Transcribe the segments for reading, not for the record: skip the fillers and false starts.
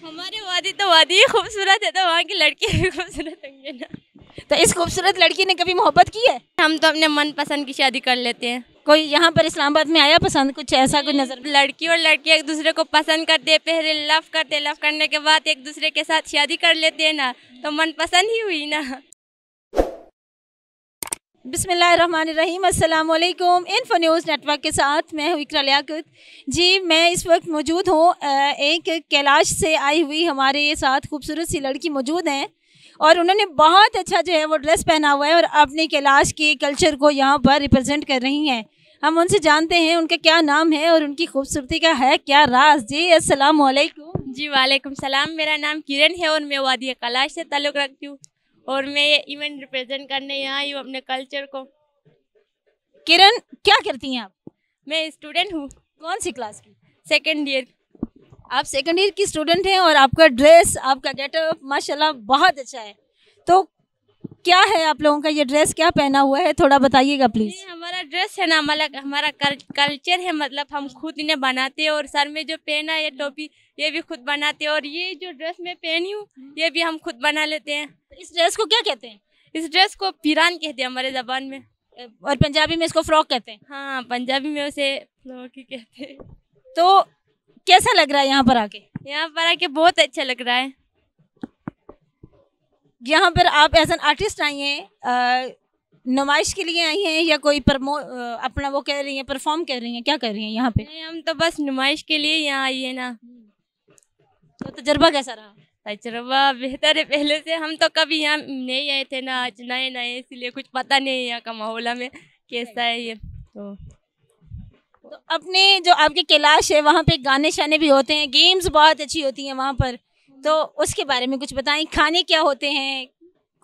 हमारे वादी तो वादी ही खूबसूरत है, तो वहाँ की लड़की भी खूबसूरत होंगे ना। तो इस खूबसूरत लड़की ने कभी मोहब्बत की है? हम तो अपने मन पसंद की शादी कर लेते हैं। कोई यहाँ पर इस्लामाबाद में आया पसंद, कुछ ऐसा कुछ नजर? लड़की और लड़के एक दूसरे को पसंद करते, पहले लव करते, लव करने के बाद एक दूसरे के साथ शादी कर लेते हैं ना, तो मन पसंद ही हुई ना। बिस्मिल्लाहिर्रहमानिर्रहीम, अस्सलाम वालेकुम। इन्फो न्यूज़ नेटवर्क के साथ मैं हूँ इकरा लियाकत जी। मैं इस वक्त मौजूद हूँ एक कैलाश से आई हुई हमारे साथ खूबसूरत सी लड़की मौजूद हैं और उन्होंने बहुत अच्छा जो है वो ड्रेस पहना हुआ है और अपने कैलाश के कल्चर को यहाँ पर रिप्रेजेंट कर रही हैं। हम उनसे जानते हैं उनका क्या नाम है और उनकी खूबसूरती का है क्या राज। जी अस्सलाम वालेकुम। जी वालेकुम सलाम। मेरा नाम किरण है और मैं वादी कैलाश से ताल्लुक़ रखती हूँ और मैं ये इवेंट रिप्रेजेंट करने यहाँ आई हूँ अपने कल्चर को। किरण, क्या करती हैं आप? मैं स्टूडेंट हूँ। कौन सी क्लास की? Second year. आप सेकंड ईयर की स्टूडेंट हैं और आपका ड्रेस, आपका गेटअप माशाल्लाह बहुत अच्छा है। तो क्या है आप लोगों का ये ड्रेस, क्या पहना हुआ है, थोड़ा बताइएगा प्लीज। हमारा ड्रेस है ना, मतलब हमारा कल्चर है, मतलब हम खुद इन्हें बनाते हैं और सर में जो पहना है टोपी ये भी खुद बनाते हैं और ये जो ड्रेस मैं पहनी हूँ ये भी हम खुद बना लेते हैं। इस ड्रेस को क्या कहते हैं? इस ड्रेस को पिरान कहते हैं हमारे ज़बान में, और पंजाबी में इसको फ्रॉक कहते हैं। हाँ, पंजाबी में उसे फ्रॉक ही कहते हैं। तो कैसा लग रहा है यहाँ पर आके? यहाँ पर आके बहुत अच्छा लग रहा है। यहाँ पर आप एज एन आर्टिस्ट आई हैं, नुमाइश के लिए आई हैं या कोई अपना वो कर रही हैं, परफॉर्म कर रही हैं, क्या कर रही हैं यहाँ पे? नहीं, हम तो बस नुमाइश के लिए यहाँ आई है ना। तो तजर्बा कैसा रहा? तजुर्बा बेहतर है पहले से। हम तो कभी यहाँ नहीं आए थे ना, आज नए नए, इसलिए कुछ पता नहीं है यहाँ का माहौल में कैसा है ये। तो अपने जो आपके कैलाश है वहाँ पे गाने शाने भी होते हैं, गेम्स बहुत अच्छी होती हैं वहाँ पर, तो उसके बारे में कुछ बताएं। खाने क्या होते हैं,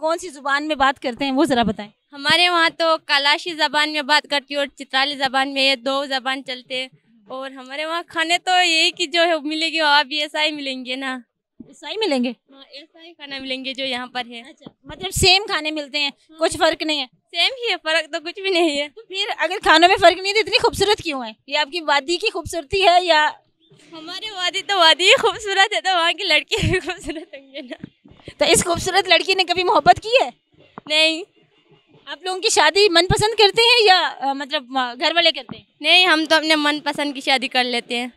कौन सी ज़ुबान में बात करते हैं, वो ज़रा बताएं। हमारे वहाँ तो कलाशी ज़बान में बात करती है और चित्राली ज़बान में, ये दो ज़बान चलते हैं। और हमारे वहाँ खाने तो यही कि जो है मिलेगी वहाँ भी ऐसा ही मिलेंगे ना। ऐसा ही मिलेंगे? हाँ, ऐसा ही खाना मिलेंगे जो यहाँ पर है। अच्छा, मतलब सेम खाने मिलते हैं? हाँ। कुछ फ़र्क नहीं है? सेम ही है, फ़र्क तो कुछ भी नहीं है। तो फिर अगर खानों में फ़र्क नहीं है तो इतनी खूबसूरत क्यों है? ये आपकी वादी की खूबसूरती है या? हमारे वादी तो वादी ही खूबसूरत है, तो वहाँ की लड़की भी खूबसूरत होंगे ना। तो इस खूबसूरत लड़की ने कभी मोहब्बत की है? नहीं। आप लोगों की शादी मनपसंद करते हैं या मतलब घर वाले करते हैं? नहीं, हम तो अपने मन पसंद की शादी कर लेते हैं।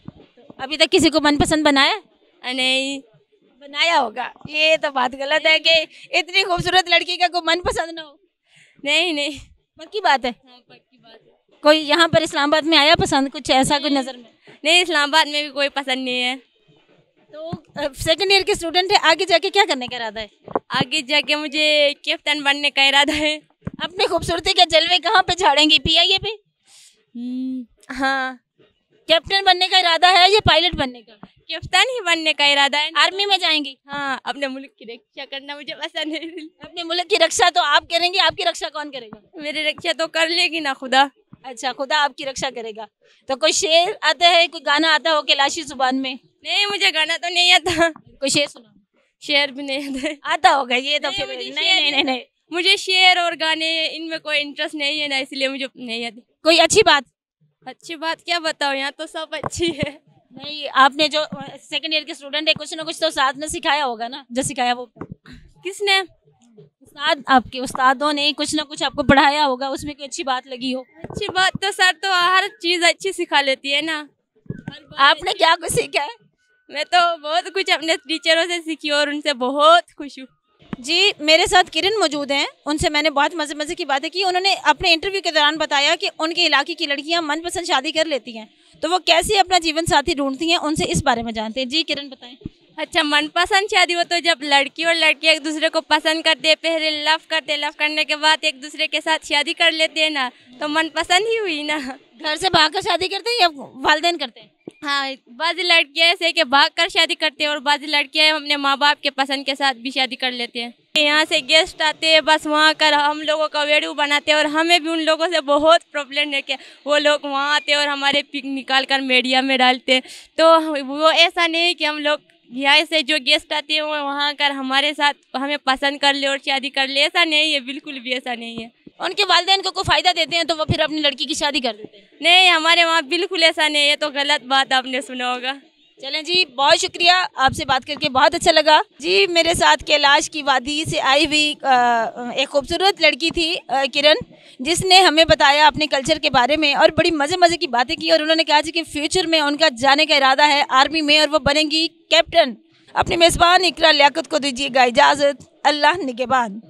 तो अभी तक किसी को मनपसंद बनाया? नहीं। बनाया होगा, ये तो बात गलत है कि इतनी खूबसूरत लड़की का कोई मनपसंद ना हो। नहीं नहीं, पक्की बात है? हाँ पक्की बात है। कोई यहाँ पर इस्लामाबाद में आया पसंद, कुछ ऐसा कुछ नज़र में? नहीं, इस्लामाबाद में भी कोई पसंद नहीं है। तो सेकंड ईयर के स्टूडेंट है, आगे जाके क्या करने का इरादा है? आगे जाके मुझे कैप्टन बनने का इरादा है। अपनी खूबसूरती के जलवे कहाँ पे झाड़ेंगी, PIA पे? हाँ। कैप्टन बनने का इरादा है या पायलट बनने का? कैप्टन ही बनने का इरादा है। आर्मी में जाएंगी? हाँ, अपने मुल्क की रक्षा करना मुझे पसंद है। अपने मुल्क की रक्षा तो आप करेंगी, आपकी रक्षा कौन करेगा? मेरी रक्षा तो कर लेगी ना खुदा। अच्छा, खुदा आपकी रक्षा करेगा। तो कोई शेर आता है, कोई गाना आता हो कैलाशी जुबान में? नहीं, मुझे गाना तो नहीं आता। कोई शेर सुना? शेर भी नहीं आता। आता होगा ये तो। नहीं, फिर मुझे नहीं, मुझे शेर और गाने इनमें कोई इंटरेस्ट नहीं है ना, इसलिए मुझे नहीं आती। कोई अच्छी बात? अच्छी बात क्या बताओ, यहाँ तो सब अच्छी है। नहीं, आपने जो सेकंड ईयर के स्टूडेंट है, कुछ ना कुछ तो साथ में सिखाया होगा ना, जो सिखाया वो किसने? उस्ताद, आपके उस्तादों ने कुछ ना कुछ आपको पढ़ाया होगा, उसमें कोई अच्छी बात लगी हो? अच्छी बात तो सर तो हर चीज़ अच्छी सिखा लेती है ना। आपने क्या कुछ सीखा है? मैं तो बहुत कुछ अपने टीचरों से सीखी और उनसे बहुत खुश हूँ। जी, मेरे साथ किरण मौजूद हैं, उनसे मैंने बहुत मज़े की बातें की। उन्होंने अपने इंटरव्यू के दौरान बताया कि उनके इलाके की लड़कियां मनपसंद शादी कर लेती हैं, तो वो कैसे अपना जीवन साथी ढूंढती हैं, उनसे इस बारे में जानते हैं। जी किरण, बताएं। अच्छा, मनपसंद शादी हो तो जब लड़की और लड़के एक दूसरे को पसंद करते, पहले लव करते, लव करने के बाद एक दूसरे के साथ शादी कर लेते हैं ना, तो मनपसंद ही हुई ना। घर से भागकर शादी करते हैं या वालिदैन करते हैं? हाँ, बाज़ लड़कियाँ ऐसे कि भाग कर शादी करते हैं और बाज़ लड़कियाँ अपने माँ बाप के पसंद के साथ भी शादी कर लेते हैं। यहाँ से गेस्ट आते हैं, बस वहाँ कर हम लोगों का वेडिंग बनाते हैं और हमें भी उन लोगों से बहुत प्रॉब्लम है कि वो लोग वहाँ आते हैं और हमारे पिक निकाल कर मीडिया में डालते हैं। तो वो ऐसा नहीं कि हम लोग यहाँ से जो गेस्ट आते हैं वो वहाँ कर हमारे साथ हमें पसंद कर ले और शादी कर ले, ऐसा नहीं है, बिल्कुल भी ऐसा नहीं है। उनके वालिदैन को कोई फ़ायदा देते हैं तो वो फिर अपनी लड़की की शादी कर देते हैं? नहीं, हमारे वहाँ बिल्कुल ऐसा नहीं है। ये तो गलत बात आपने सुना होगा। चलें जी, बहुत शुक्रिया, आपसे बात करके बहुत अच्छा लगा जी। मेरे साथ कैलाश की वादी से आई हुई एक खूबसूरत लड़की थी किरण, जिसने हमें बताया अपने कल्चर के बारे में और बड़ी मज़े मज़े की बातें की। और उन्होंने कहा जी कि फ्यूचर में उनका जाने का इरादा है आर्मी में और वो बनेंगी कैप्टन। अपनी मेज़बान इकरा लियाकत को दीजिएगा इजाज़त। अल्लाह निगहबान।